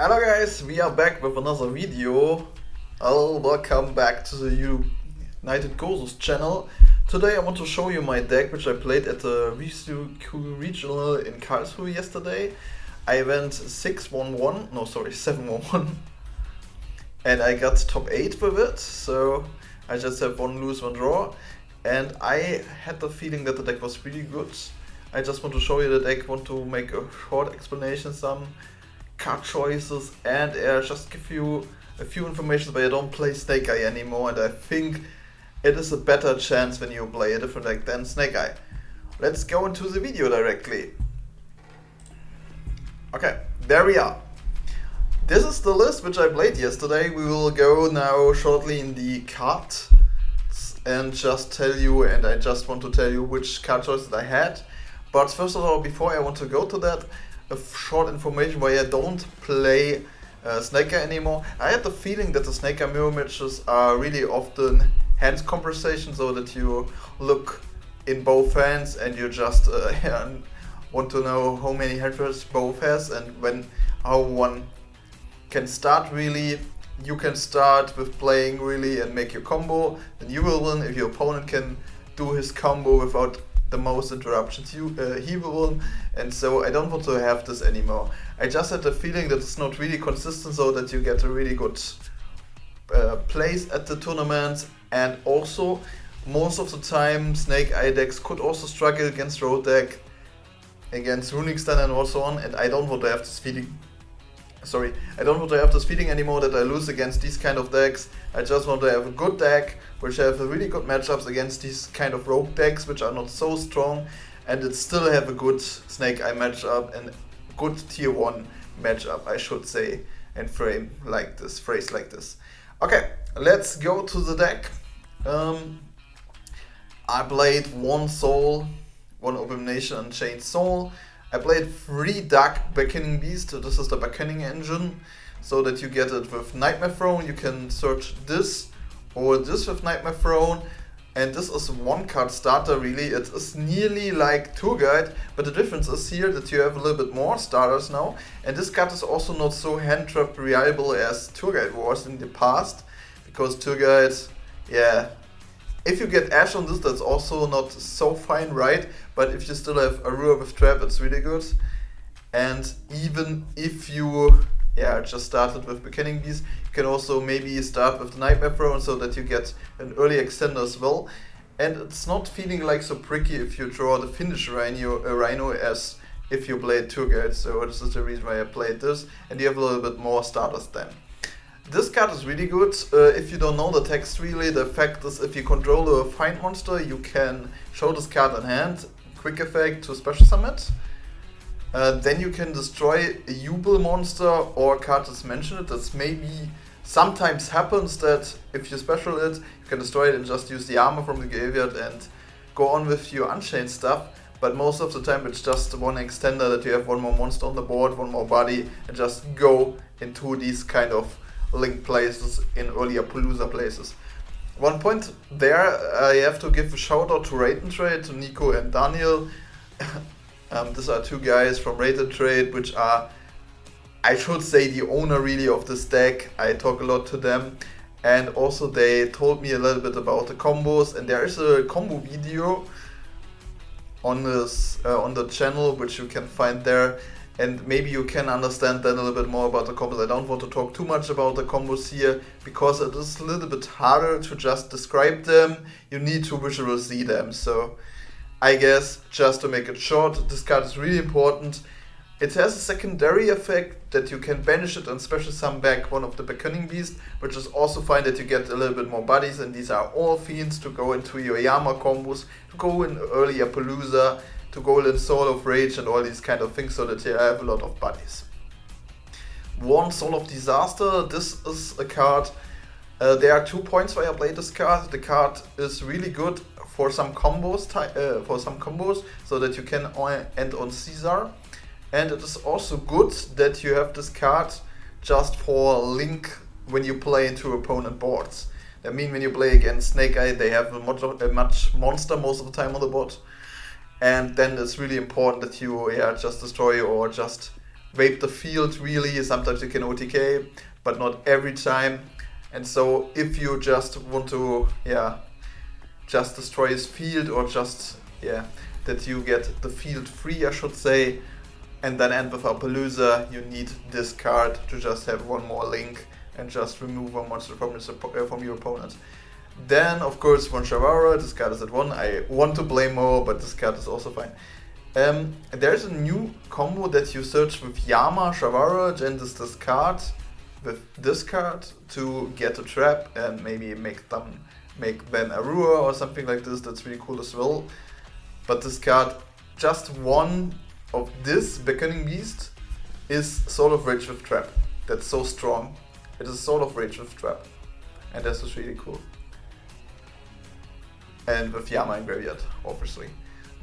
Hello guys, we are back with another video. Welcome back to the United Gosus channel. Today I want to show you my deck which I played at the WCQ Regional in Karlsruhe yesterday. I went 7-1-1 and I got top 8 with it, so I just have one lose, one draw, and I had the feeling that the deck was really good. I just want to show you the deck, want to make a short explanation, some card choices, and just give you a few information, but I don't play Snake Eye anymore, and I think it is a better chance when you play a different deck than Snake Eye. Let's go into the video directly. Okay, there we are. This is the list which I played yesterday. We will go now shortly in the cards and just tell you, and I just want to tell you which card choices I had. But first of all, before I want to go to that, a short information why I don't play Snake Eye anymore. I had the feeling that the Snake Eye mirror matches are really often hand conversation, so that you look in both hands and you just want to know how many hand firsts both has, and how one can start. Really, you can start with playing really and make your combo, then you will win. If your opponent can do his combo without the most interruptions, he will win. And so I don't want to have this anymore. I just had the feeling that it's not really consistent, so that you get a really good place at the tournaments, and also most of the time Snake Eye decks could also struggle against road deck, against Runic Stun and also on, and I don't want to have this feeling. I don't want to have this feeling anymore that I lose against these kind of decks. I just want to have a good deck which have a really good matchups against these kind of rogue decks which are not so strong, and it still have a good Snake Eye matchup and good tier 1 matchup, I should say, and phrase like this. Okay, let's go to the deck. I played one Soul, one Abomination Unchained Soul. I played 3 Dark Beckoning Beast. This is the Beckoning engine, so that you get it with Nightmare Throne. You can search this or this with Nightmare Throne, and this is one card starter really. It is nearly like Tour Guide, but the difference is here that you have a little bit more starters now, and this card is also not so hand trap reliable as Tour Guide was in the past, because Tour Guide, yeah, if you get Ash on this, that's also not so fine, right? But if you still have Arura with Trap, it's really good. And even if you just started with Beckoning Beast, you can also maybe start with the Nightmare Throne, so that you get an early extender as well. And it's not feeling like so pricky if you draw the finish Rhino as if you played Tour Guide. So this is the reason why I played this, and you have a little bit more starters then. This card is really good. If you don't know the text really, the fact is if you control a find monster, you can show this card in hand, quick effect to special summit. Then you can destroy a Jubel monster or card that's mentioned. That's maybe sometimes happens that if you special it, you can destroy it and just use the armor from the graveyard and go on with your Unchained stuff. But most of the time it's just one extender, that you have one more monster on the board, one more body, and just go into these kind of link places in earlier Palooza places. One point there, I have to give a shout out to Rate and Trade, to Nico and Daniel. These are 2 guys from Rate and Trade, which are, I should say, the owner really of this deck. I talk a lot to them, and also they told me a little bit about the combos, and there is a combo video on this on the channel which you can find there. And maybe you can understand then a little bit more about the combos. I don't want to talk too much about the combos here, because it is a little bit harder to just describe them. You need to visually see them. So I guess, just to make it short, this card is really important. It has a secondary effect that you can banish it and special summon back one of the Beckoning Beast, which is also fine that you get a little bit more bodies, and these are all fiends to go into your Yama combos, to go in earlier Palooza, to go in Soul of Rage and all these kind of things, so that you have a lot of buddies. One Soul of Disaster. This is a card. There are 2 points why I play this card. The card is really good for some combos, so that you can end on Caesar. And it is also good that you have this card just for link when you play into opponent boards. I mean, when you play against Snake Eye, they have a much monster most of the time on the board. And then it's really important that you just destroy or just vape the field really. Sometimes you can OTK, but not every time. And so if you just want to, just destroy his field, or just, that you get the field free, I should say, and then end with Appaloosa, you need this card to just have one more link and just remove one monster from your opponent. Then, of course, one Jaro, this card is at 1. I want to play more, but this card is also fine. There's a new combo that you search with Yama, Jaro, and this card with this card to get a trap and maybe make then Arua or something like this. That's really cool as well. But this card, just one of this Beckoning Beast is sort of rich with trap. That's so strong. It is sort of rich with trap. And this is really cool. And with Yama in graveyard, obviously.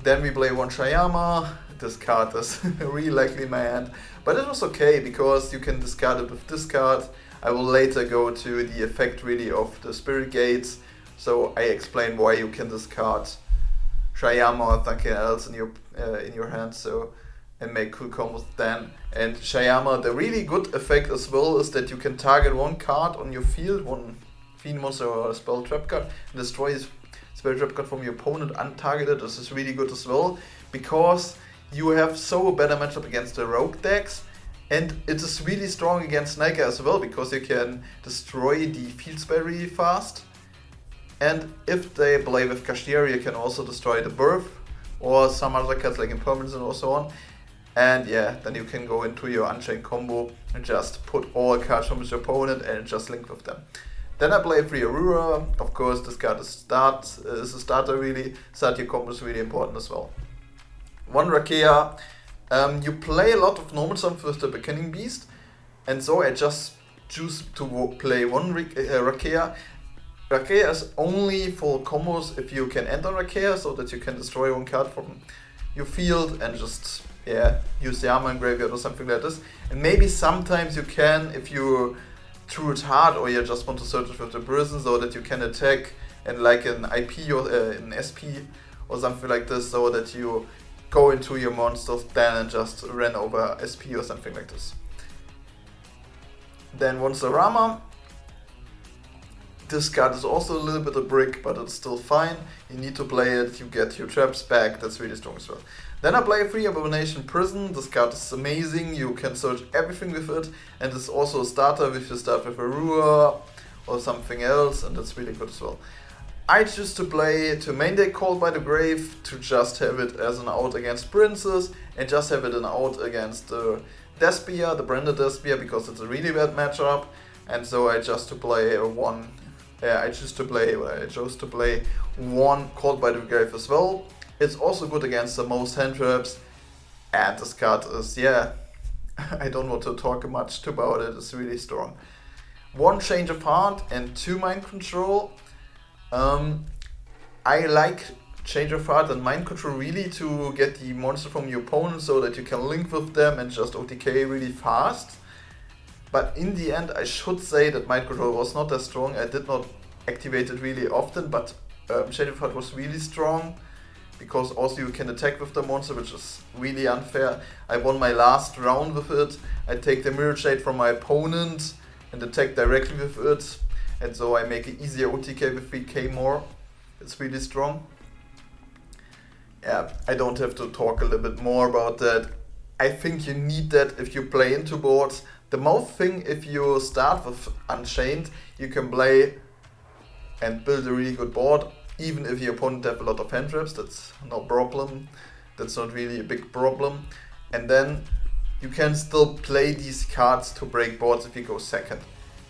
Then we play one Shayama. This card is really likely in my hand. But it was okay, because you can discard it with this card. I will later go to the effect really of the Spirit Gates. So I explain why you can discard Shayama or something else in your hand, so, and make cool combos then. And Shayama, the really good effect as well is that you can target one card on your field, one Fiend Monster or a Spell Trap card, and destroy this Spell Trap card from your opponent untargeted. This is really good as well, because you have so a better matchup against the rogue decks, and it is really strong against Sniker as well, because you can destroy the field spell really fast. And if they play with Kashtira, you can also destroy the Birth or some other cards like Impermanence and so on. And then you can go into your Unchained combo and just put all cards from your opponent and just link with them. Then I play 3 Aurora. Of course, this card is a starter really. Start your combo is really important as well. 1 Rakea. You play a lot of normal stuff with the Beckoning Beast, and so I just choose to play 1 Rakea. Rakea is only for combos if you can enter Rakea, so that you can destroy one card from your field and just use the armor in graveyard or something like this. And maybe sometimes you can, if you threw it hard or you just want to search it with the prison, so that you can attack and like an IP or an SP or something like this, so that you go into your monsters then and just run over SP or something like this. Then 1 Sarama. This card is also a little bit a brick, but it's still fine. You need to play it, you get your traps back, that's really strong as well. Then I play 3 Abomination Prison. This card is amazing, you can search everything with it, and it's also a starter if you start with Arua or something else, and that's really good as well. I choose to play to main deck Called by the Grave, to just have it as an out against Princess, and just have it an out against the Despia, the branded Despia, because it's a really bad matchup. And so I chose to play I chose to play 1 Called by the Grave as well. It's also good against the most hand traps, and this card is, I don't want to talk much about it, it's really strong. 1 Change of Heart and 2 Mind Control. I like Change of Heart and Mind Control really to get the monster from your opponent, so that you can link with them and just OTK really fast. But in the end, I should say that Mind Control was not that strong. I did not activate it really often, but Shade of Heart was really strong, because also you can attack with the monster, which is really unfair. I won my last round with it. I take the Mirror Shade from my opponent and attack directly with it, and so I make an easier OTK with 3k more. It's really strong. I don't have to talk a little bit more about that. I think you need that if you play into boards. The most thing, if you start with Unchained, you can play and build a really good board, even if your opponent have a lot of hand traps. That's no problem. That's not really a big problem. And then you can still play these cards to break boards if you go second.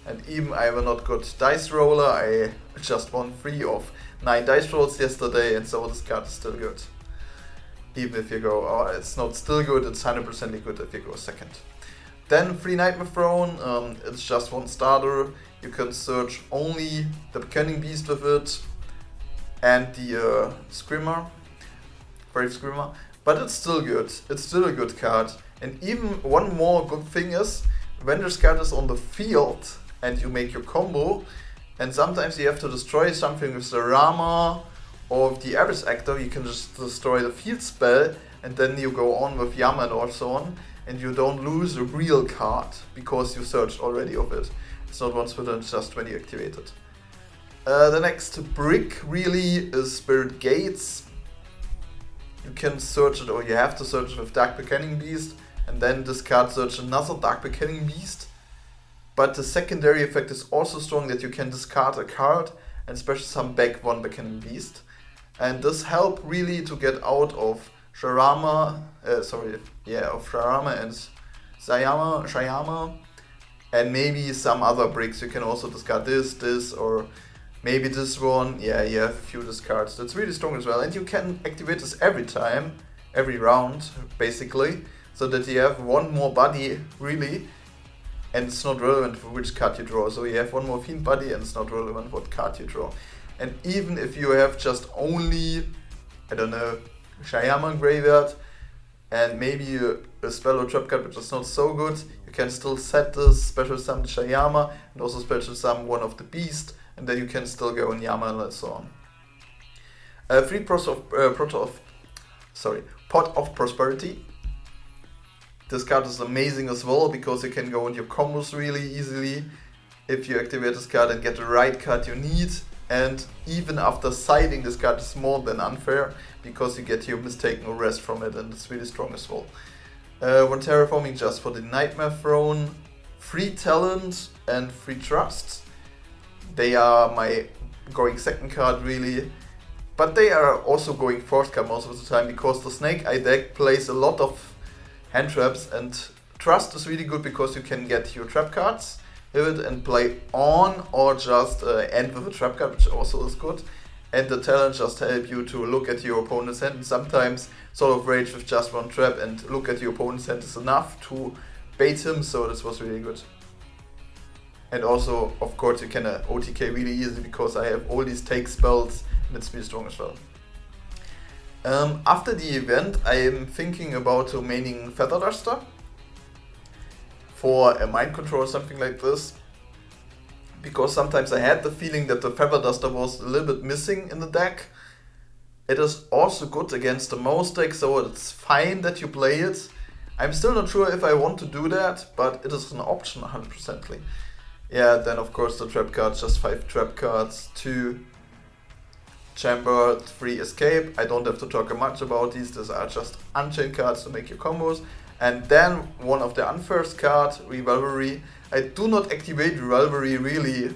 And even I have a not good dice roller. I just won 3 of 9 dice rolls yesterday, and so this card is still good. Even if you go, it's not still good, it's 100% good if you go second. Then 3 Nightmare Throne, it's just 1 starter. You can search only the Beckoning Beast with it and the Brave Screamer, but it's still good. It's still a good card. And even one more good thing is, when this card is on the field and you make your combo, and sometimes you have to destroy something with the Rama or with the Abyss Actor, you can just destroy the field spell, and then you go on with Yama and so on. and you don't lose a real card because you searched already of it. It's not once per turn, it's just when you activate it. The next brick really is Spirit Gates. You can search it, or you have to search it with Dark Beckoning Beast, and then discard search another Dark Beckoning Beast. But the secondary effect is also strong, that you can discard a card and special summon back one Beckoning Beast. And this helps really to get out of Sharama and Shayama, and maybe some other bricks. You can also discard this, or maybe this one. Yeah, you have a few discards. That's really strong as well. And you can activate this every time, every round, basically, so that you have one more body, really, and it's not relevant for which card you draw. So you have one more Fiend body, and it's not relevant what card you draw. And even if you have just only, I don't know, Shayama Graveyard, and maybe a spell or trap card which is not so good, you can still set this, special summon Shayama, and also special summon one of the beast, and then you can still go in Yama and so on. Free Pot of Prosperity. This card is amazing as well, because you can go in your combos really easily if you activate this card and get the right card you need. And even after siding, this card is more than unfair, because you get your Mistaken Arrest from it, and it's really strong as well. When terraforming, just for the Nightmare Throne, free talent and free trust. They are my going second card really, but they are also going fourth card most of the time, because the Snake Eye deck plays a lot of hand traps, and trust is really good because you can get your trap cards with it and play on, or just end with a trap card, which also is good. And the talent just help you to look at your opponent's hand, and sometimes sort of rage with just one trap and look at your opponent's hand is enough to bait him, so this was really good. And also, of course, you can OTK really easy, because I have all these take spells, and it's really strong as well. After the event, I am thinking about remaining Feather Duster for a Mind Control or something like this, because sometimes I had the feeling that the Feather Duster was a little bit missing in the deck. It is also good against the most deck, so it's fine that you play it. I'm still not sure if I want to do that, but it is an option 100%. Yeah, then of course the trap cards, just 5 trap cards, 2 Chamber, 3 Escape. I don't have to talk much about these are just Unchained cards to make your combos. And then one of the unfirst card, Revelry. I do not activate Revelry really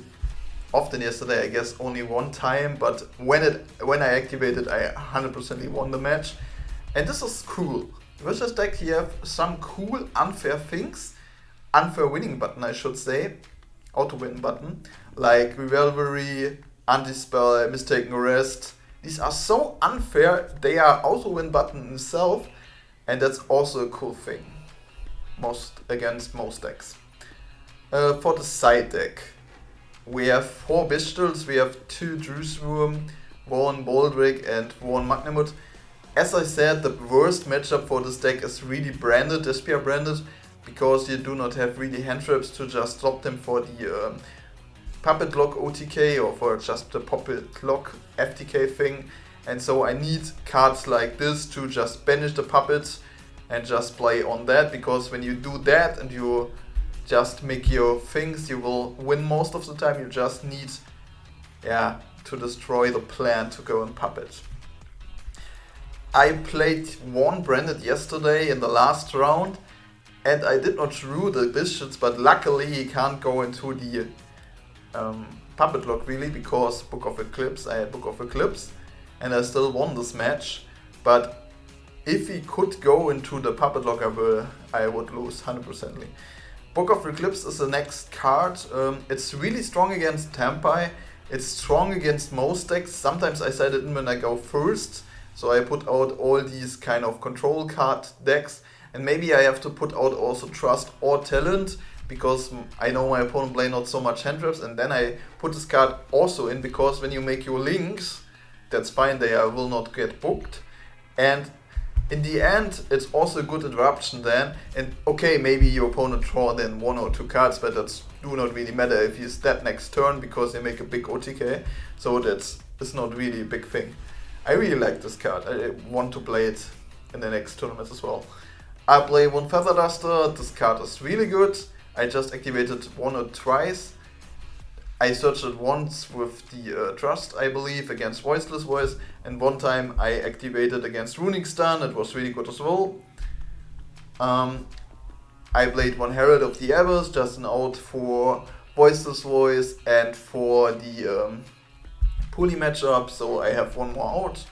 often yesterday, I guess only one time, but when I activate it, I 100% won the match. And this is cool. With this deck you have some cool unfair things, unfair winning button I should say, auto win button, like Revelry, Anti-Spell, Mistaken Arrest. These are so unfair, they are auto win button itself, and that's also a cool thing against most decks. For the side deck, we have 4 Bestials, we have 2 Jerusalem, 1 Baldric and 1 Magnamut. As I said, the worst matchup for this deck is really branded, Despair branded, because you do not have really hand traps to just stop them for the Puppet Lock OTK or for just the Puppet Lock FTK thing. And so I need cards like this to just banish the puppets and just play on that, because when you do that and you just make your things, you will win most of the time. You just need to destroy the plan to go and puppet. I played 1 branded yesterday in the last round, and I did not drew the bishops, but luckily he can't go into the Puppet Lock really, because Book of Eclipse, I had Book of Eclipse, and I still won this match. But if he could go into the Puppet Lock, I would lose 100%. Book of Eclipse is the next card. It's really strong against Tampai. It's strong against most decks. Sometimes I set it in when I go first, so I put out all these kind of control card decks, and maybe I have to put out also Trust or Talent, because I know my opponent play not so much hand traps, and then I put this card also in, because when you make your links, that's fine, they will not get booked. And in the end, it's also a good interruption then. And okay, maybe your opponent draw then 1 or 2 cards, but that's do not really matter if he's dead next turn, because they make a big OTK. So it's not really a big thing. I really like this card. I want to play it in the next tournament as well. I play one Feather Duster. This card is really good. I just activated one or twice. I searched it once with the Trust, I believe, against Voiceless Voice, and one time I activated against Runic Stun. It was really good as well. I played one Herald of the Abyss, just an out for Voiceless Voice and for the Poly matchup, so I have one more out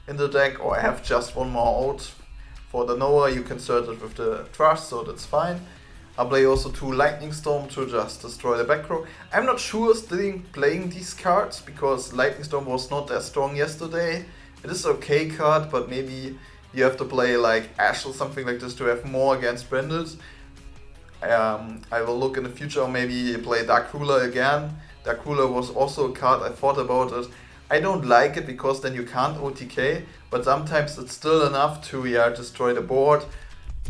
in the deck, or I have just one more out. For the Noah, you can search it with the Trust, so that's fine. I play also 2 Lightning Storm to just destroy the back row. I'm not sure still playing these cards, because Lightning Storm was not that strong yesterday. It is an okay card, but maybe you have to play like Ash or something like this to have more against Branded. I will look in the future, or maybe play Dark Ruler again. Dark Ruler was also a card, I thought about it. I don't like it because then you can't OTK, but sometimes it's still enough to destroy the board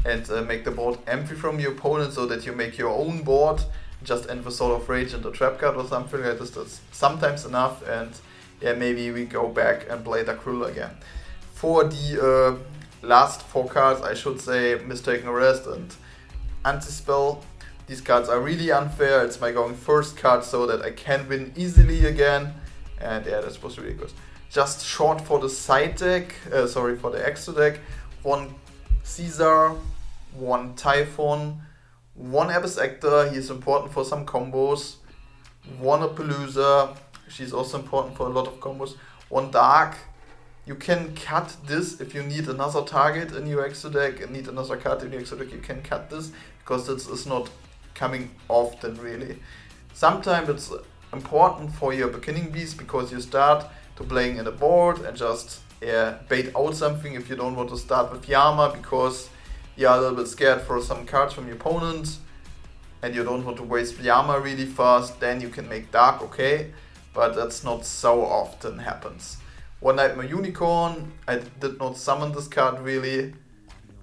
and make the board empty from your opponent, so that you make your own board, just end with Soul of Rage and the trap card or something like this. That's sometimes enough, and yeah, maybe we go back and play Dark Ruler again. For the last 4 cards, I should say Mistaken Arrest and Anti-Spell. These cards are really unfair. It's my going first card so that I can win easily again, and yeah, that was really good. Just short for the side deck, for the extra deck, 1 Caesar, 1 Typhon, 1 Abyss Actor, he is important for some combos, 1 Appaloosa, she's also important for a lot of combos, 1 Dark. You can cut this if you need another target in your extra deck and need another card in your extra deck, you can cut this, because this is not coming often really. Sometimes it's important for your beginning beast, because you start to playing in a board and just bait out something if you don't want to start with Yama, because you're a little bit scared for some cards from your opponent and you don't want to waste Yama really fast. Then you can make Dark, okay, but that's not so often happens. 1 Nightmare Unicorn, I did not summon this card really,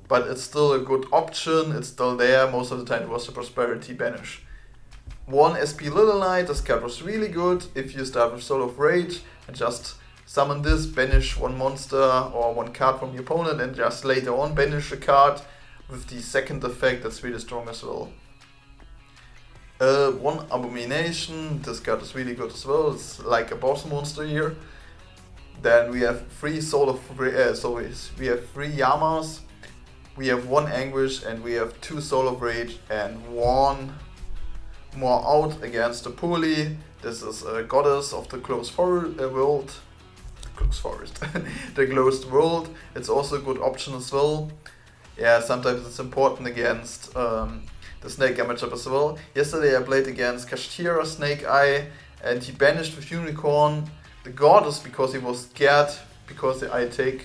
but it's still a good option, it's still there. Most of the time it was a Prosperity Banish. 1 SP Little Knight, this card was really good if you start with Soul of Rage and just summon this, banish 1 monster or 1 card from your opponent, and just later on banish a card with the second effect. That's really strong as well. 1 Abomination, this card is really good as well, it's like a boss monster here. Then we have 3 we have 3 Yamas, we have 1 Anguish, and we have 2 Soul of Rage and 1 more out against the Poly. This is a Goddess of the Closed World. The Closed World. It's also a good option as well. Yeah, sometimes it's important against the Snake Eye matchup as well. Yesterday I played against Kashtira Snake Eye, and he banished with Unicorn the Goddess because he was scared, because I took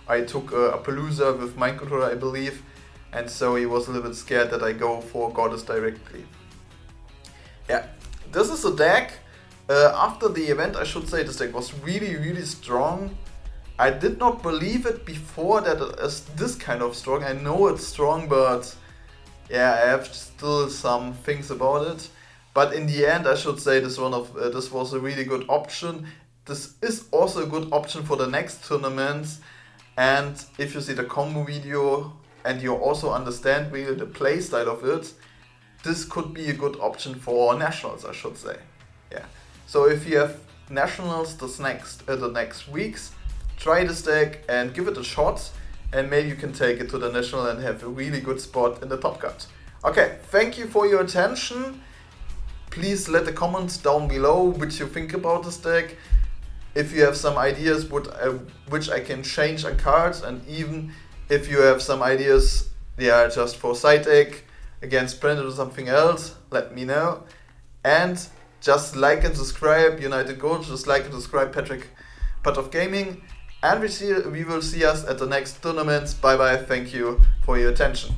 Appaloosa with Mind Controller, I believe, and so he was a little bit scared that I go for Goddess directly. Yeah, this is a deck. After the event, I should say this deck was really, really strong. I did not believe it before that it is this kind of strong. I know it's strong, but yeah, I have still some things about it. But in the end, I should say this was a really good option. This is also a good option for the next tournaments. And if you see the combo video and you also understand really the play style of it, this could be a good option for nationals, I should say. Yeah. So if you have nationals the next weeks, try this deck and give it a shot, and maybe you can take it to the national and have a really good spot in the top cut. Okay, thank you for your attention. Please let the comments down below what you think about this deck. If you have some ideas which I can change on cards, and even if you have some ideas just for side deck against Branded or something else, let me know. And just like and subscribe United Goals, just like and subscribe Pathoff-Gaming, and we will see us at the next tournaments. Bye bye, thank you for your attention.